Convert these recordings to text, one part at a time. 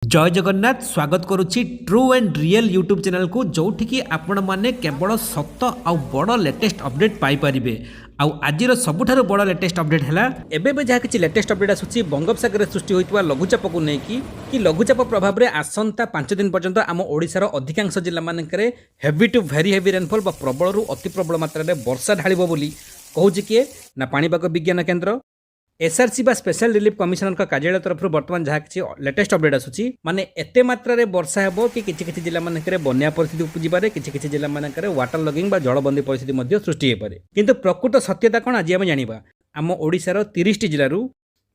जय जगन्नाथ स्वागत करुच्ची true and real YouTube channel को जोठिकी आपण माने केवल सत आ बड़ लेटेस्ट अपडेट पाई परिबे। आउ आजिर सबुठारु बड़ लेटेस्ट अपडेट है एबे जहाँ किसी लेटेस्ट अपडेट आसूची बंगोपसागर सृष्टि होता लघुचाप को लेकिन कि लघुचाप प्रभाव में आसंता 5 दिन पर्यंत आम ओडिशार अधिकांश जिला मानकरे heavy to very heavy rainfall बा प्रबल रु अति प्रबल मात्रा में वर्षा ढालिबो बोली कहूची किए ना पाणीपाग विज्ञान केन्द्र एसआरसी बा स्पेशल रिलीफ कमिशनर का कार्यालय तरफ बर्तमान जहाँ किसी लेटेस्ट अपडेट आसूची माने एते मात्रा रे वर्षा हेबो कि किछि जिला मानकरे बन्या परिस्थिति उपजी पारे किछि जिला मानकरे वाटर लॉगिंग बा जलबंदी परिस्थिति मध्ये सृष्टि हे पारे। किंतु प्रकृत सत्यता कोन आज हम जानिबा आम ओडिशार 30 जिल्लारू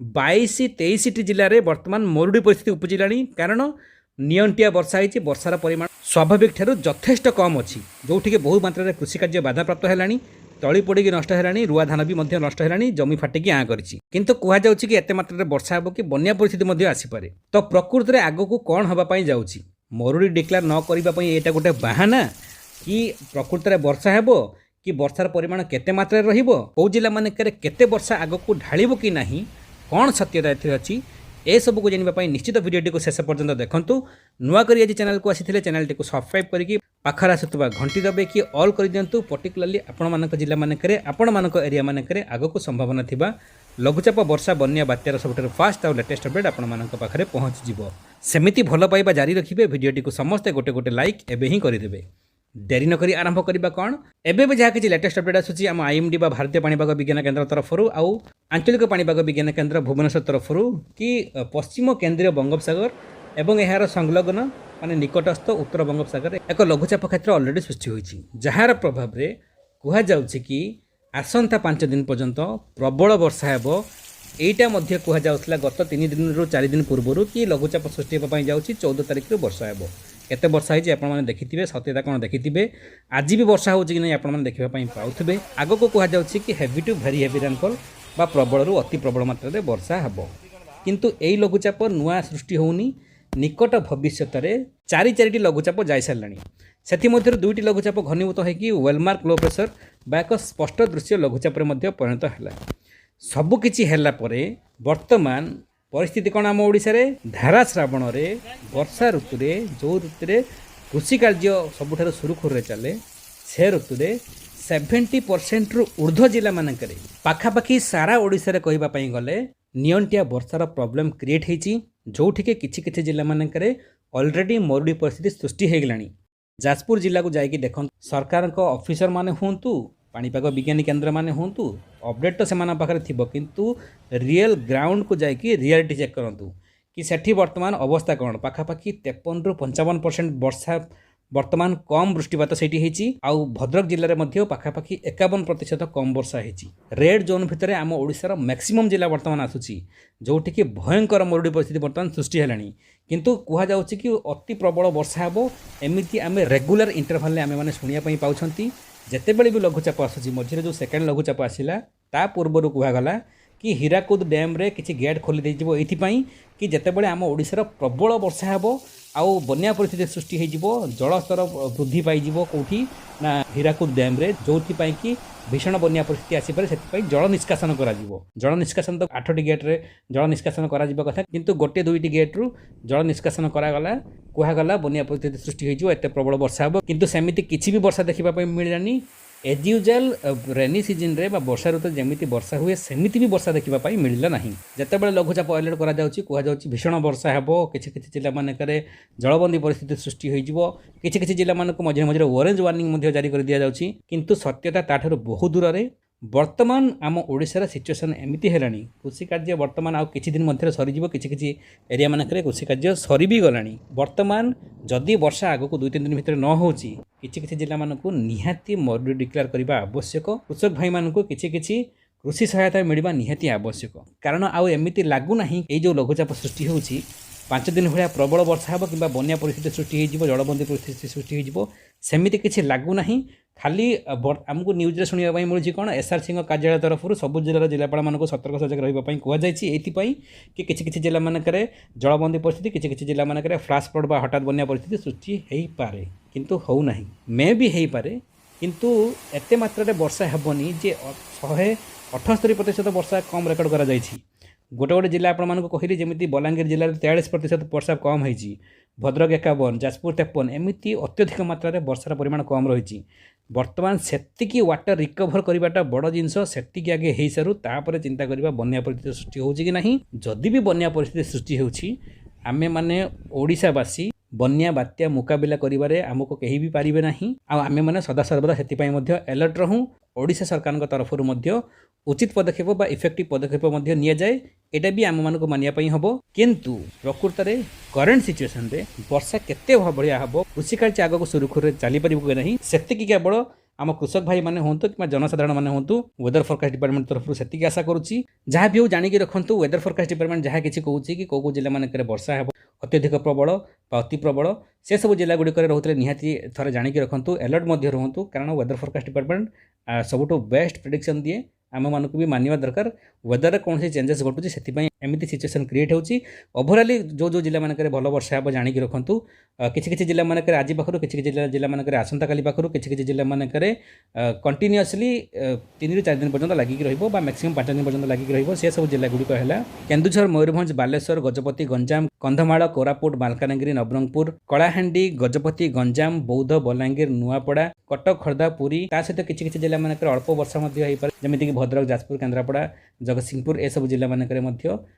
22-23 जिल्ला रे वर्तमान मरुडी परिस्थिति उपजिलानी कारण नियंटिया वर्षा होती वर्षार परिमाण स्वाभाविक ठारू यथेष्ट कम अच्छी जोठिके बहु मात्रा कृषि कार्य बाधाप्राप्त है तली पड़ी नष्ट है रुआ धान भी नष्ट है जमी फाटिकी आँ करिछि किंतु कह जाउछि कि एते मात्रा वर्षा हेबो कि बन्या परिस्थिति आसीपे तो प्रकृति में आगक कौन होगापाई जाउछि मरुड़ी डिक्लेयर न करने यहाँ गोटे बाहाना कि प्रकृति में वर्षा हेबो कि वर्षार परिमाण केते मात्रा रहिबो कौ जिला मानकरे केते वर्षा आगक ढालिबो कि नाही कौन सत्यता एथिरे अछि ए सब को जानिबा निश्चित वीडियो को शेष पर्यंत देखंतु। नुआ करी आज चैनल को आसी चैनल टी को सब्सक्राइब करके पाखर आसुवा घंटी दबे कि ऑल कर दिंतु पर्टिकुलाली आपण मानक जिला मानकरे आपण मानक एरिया मानकरे आगको संभावना थिबा लघुचाप वर्षा बन्या बात्यार सबुठारु फास्ट और लेटेस्ट अपडेट आपण मानक पाखरे पहुँच जिवो। सेमिति भल पाइबा जारी रखिबे वीडियो को समस्ते गोटे गोटे लाइक एबे ही करदेबे। देरी नकरी आरंभ करबा कौन एबे जहाँ किसी लेटेस्ट अपडेट आसूची आम आईएमडी बा भारतीय पाणीपाग विज्ञान केन्द्र तरफरु आउ आंचलिक पाणीपाग विज्ञान केन्द्र भुवनेश्वर तरफरु कि पश्चिम केन्द्रीय बंगोपसागर एवं यार संलग्न माने निकटस्थ उत्तर बंगोपसागर एक लघुचाप क्षेत्र ऑलरेडी सृष्टि होइछि जार प्रभाव में कह जाउछि कि आसंता 5 दिन पर्यंत प्रबल वर्षा हेबो। एटा मध्य कह जाउथला गत 3 दिन रु 4 दिन पूर्व कि लघुचाप सृष्टि होबा पई जाउछि 14 तारिख रु वर्षा हेबो। केते वर्षा होइछि आपण माने देखिथिबे सत्यता कोन देखिथिबे आज भी वर्षा होउछि कि नै आपण माने देखिबा पई पाउथिबे। आगको कह जाउछि कि heavy to very heavy rainfall बा प्रबल रु अति प्रबल मात्रा रे वर्षा हेबो किंतु एई लघुचाप नुआ सृष्टि होउनी निकट भविष्यत रे 4 लघुचाप जाय सारलानी सेथि मध्य 2टी लघुचाप घनीभूत होइकि वेलमार्क लो प्रेशर बा एक स्पष्ट दृश्य लघुचाप रे मध्य परिणत हैला। सबु किछि हैला परे वर्तमान परिस्थिति कौन आम ओडिशा रे धारा श्रावण रे वर्षा ऋतु रे जो ऋतु रे कृषि कार्य सबुठारु सुरुखुरु चले से ऋतु रे 70% रु ऊर्ध्व जिला मानकरे पाखापाखि सारा ओडिशा रे कहबा पई गले नियंटिया वर्षार प्रॉब्लम क्रिएट होइछि जोठिके किछि जिला मानकरे ऑलरेडी मरुडी परिस्थिति सृष्टि हो गलानी। जाजपुर जिला को जाइए देख सरकार ऑफिसर माने हुंतु पाणीपाग विज्ञानी केन्द्र माने हुंतु अपडेट तो सेमान पाखरे थिबो किंतु रियल ग्राउंड को जाइए रियलिटी चेक करंतु कि सेठी वर्तमान अवस्था कौन पाखापाखि 53 रु 55% वर्षा वर्तमान कम वृष्टिपात सेठी हेची आउ भद्रक जिल्ला रे मध्य पाखापाखि 51% कम वर्षा हेची। रेड जोन भितर आम ओडिशार मैक्सिमम जिला वर्तमान आसुची जोठिके भयंकर मरुडी परिस्थिति वर्तमान सृष्टि हेलानी किंतु कह जाउची कि अति प्रबल वर्षा हेबो एमिति आमे रेगुलर इंटरवल आमे माने सुनिया पई पाउछंती। जेतेबेले भी लघुचाप आसुची मझिरे जो सेकेंड लघुचाप आसिला ता पूर्वरु कहगला कि हीराकुद डैम रे किछि गेट खोली देजिबो एथिपई कि जेतेबेले आम ओडिशार प्रबल वर्षा हेबो आउ बन्या परिस्थिति सृष्टि हो जलस्तर वृद्धि पाइब कौटी ना हीराकुद डैम रे जोथि कि भीषण बन्या परिस्थिति आसीपे से जल निष्कासन करा जल निष्कासन तो 8टी गेट रे जल निष्कासन करा कथा किंतु गोटे 2टी गेट रु जल निष्कासन करागला कहगला बन्या परिस्थिति सृष्टि हो एत प्रबल वर्षा हे किंतु सेमिति किछि भी वर्षा देखा मिलानी एज यूजुअल रेनी सीजन रे बा वर्षा ऋतु जमीती वर्षा हुए सेमिति भी वर्षा देखा मिलला नहीं। जेतेबेले लघुचाप अलर्ट करा जाउची कह जाउची भीषण वर्षा हेबो किछि जिला मानकरे जलबंदी परिस्थिति सृष्टि होइजिवो किछि जिला मानक मझे मझे ऑरेंज वार्निंग मध्ये जारी कर दिया जाउची किंतु सत्यता ताठारु बहुत दूर रे वर्तमान आम ओडिशार सिचुएसन एमिति हेलानी कृषि कार्य वर्तमान आउ किछि दिन मध्य सरीजिवो किछि एरिया मानकरे कृषि कार्य सरी भी गलानी। वर्तमान जदि वर्षा आगको 2-3 दिन भितर न होउची किछि जिला मानकु निहाती मरुडी डिक्लेयर करबा आवश्यक। कृषक भाई मानकु किछि कृषि सहायता मिलवा निहाती आवश्यक कारण आउ एमिति लागू नाही ए जो लघुचाप सृष्टि होउची 5 दिन भाया प्रबल वर्षा हेबो किंबा बन्या परिस्थिति सृष्टि हो जलबंदी परिस्थिति सृष्टि हो सेमिति किछि लागू नाही। खाली आमको न्यूज रे सुनिया पई मिलुची कोन एसआरसी कार्यालय तरफ सब जिलार जिलापाल मानक सतर्क सजग रहिबा पई कहआ जायछि एथिपई कि किछि जिला मानकरे जलबंदी परिस्थिति किछि जिला मानकरे फ्लैश फ्लड बा हठात बन्या परिस्थिति सृष्टि हेई पारे किंतु हो नाही मे भी हेई पारे किंतु एते मात्रा रे वर्षा हेबोनी जे 178% वर्षा कम रेकर्ड करा जायछि गोटे गोटे जिला आपको कहली जमी बलांगीर जिले में 43% वर्षा कम होती, भद्रक 51, जाजपुर 53, एमती अत्यधिक मात्रा में वर्षार परिमाण कम रही। बर्तमान सेतिकी वाटर रिकवर करवाटा बड़ जिनस, सेतिकी आगे हो सारू तापर चिंता करवा बन्या परिस्थिति सृष्टि होची कि नहीं। जदि भी बन्या परिस्थिति सृष्टि होची आमे माने ओडिशावासी बन्या बात्या मुकाबिला करिबारे आमको कहीं भी पारिबे नहीं। आमे माने सदा सर्वदा सेतिपाई मध्य अलर्ट रहूँ। ओडिशा सरकार तरफ मध्य उचित पदक्षेप बा इफेक्टिव पदक्षेप मध्य निया जाए, एटा भी आम मानक मानिया पई हबो। किंतु प्रकृत रे करंट सिचुएशन रे वर्षा केते बढ़िया हबो, कृषि कार्य आग को सुरखुर चली परिबो कि नहीं, सेतिकी केवल आम कृषक भाई माने होंतु कि जनसाधारण माने होंतु वेदर फोरकास्ट डिपार्टमेंट तरफ सेतिकी आशा करुच्ची। जहाँ भी हो जानिकी रखंतु वेदर फोरकास्ट डिपार्टमेंट जहाँ किसी कहूँ कि कौ जिला मानक वर्षा हेब अत्यधिक प्रबल बा अति प्रबल, से सब जिला गुड़िक रोते निहाती थरे जानिकी रखंतु, अलर्ट मध्य रुहंतु। कारण वेदर फोरकास्ट डिपार्टमेंट सबुठु बेस्ट प्रेडिक्शन दिए, आम मानक भी मानिबा दरकार। वेदर कौन से चेंजेस घटुची से एमती सिचुएशन क्रिएट होची। ओवरऑली जो जिला मानक भल वर्षा हे जानिकी रखंतु। किछि किछि जिला मानक आज पाखरु, किछि किछि जिला मानक आसंता काली पाखरु, किछि किछि जिला मानक कंटिन्यूअसली 3 ରୁ 4 दिन पर्यंत लागिक रहिबो बा मैक्सिमम 5 दिन पर्यंत लागिक रहिबो। से सब जिला गुड़िक है केन्दुझर, मयूरभंज, बालेश्वर, गजपति, गंजाम, कंधमाल, कोरापुट, मालकानगिरी, नवरंगपुर, कलाहांडी, गजपति, गंजाम, बौद्ध, बलांगीर, नुआपड़ा, कटक, खर्दा, पुरी। ता सहित किछि किछि जिला मानक अल्प वर्षा मध्य होई पारे, जेमिति कि भद्रक, जाजपुर, केन्द्रापड़ा, जगतसिंहपुर, ए सब जिला मानक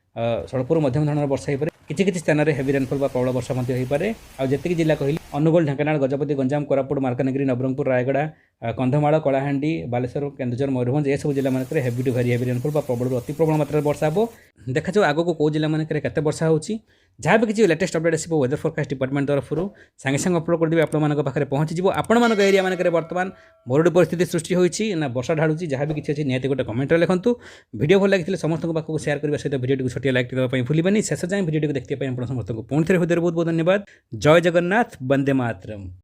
स्वल्परू मध्यम धरण वर्षा हो पाए। किछि किछि स्थान में हेवी रेनफॉल बा प्रबल वर्षा मध्य हो पाए। आ जेतिकी जिला कहली अनुगोल, ढेंकानाल, गजपति, गंजाम, कोरापुट, मालकानगिरी, नवरंगपुर, रायगड़ा, कंधमाल, कलाहांडी, बालेश्वर, केन्दुझर, मयूरभंज ए सब जिला मानक heavy to very heavy rainfall बा प्रबल अति प्रबल मात्रा वर्षा हो। देखा जाओ आगो को जिला मानक केते वर्षा होची। जहाँ भी किसी लेटेस्ट अपडेट आसो वेदर फोरकास्ट डिपार्टमेंट तरफ सांगे सांगे अपलोड करदेवी आपको पाखे पहुँची। आपण मान एरिया मानक बर्तमान मरुड़ी परिस्थिति सृष्टि होती ना वर्षा ढालुची, जहाँ भी किसी अच्छी निहत गोटे कमेंट लिखुँ। वीडियो भल लगी समस्त पाखक शेयर करने सहित वीडियो छोटिया लाइक देवाई भूलें। शेष जाए वीडियो देखते समस्त पुणी थे हृदय बहुत बहुत धन्यवाद। जय जगन्नाथ, वंदे मातरम।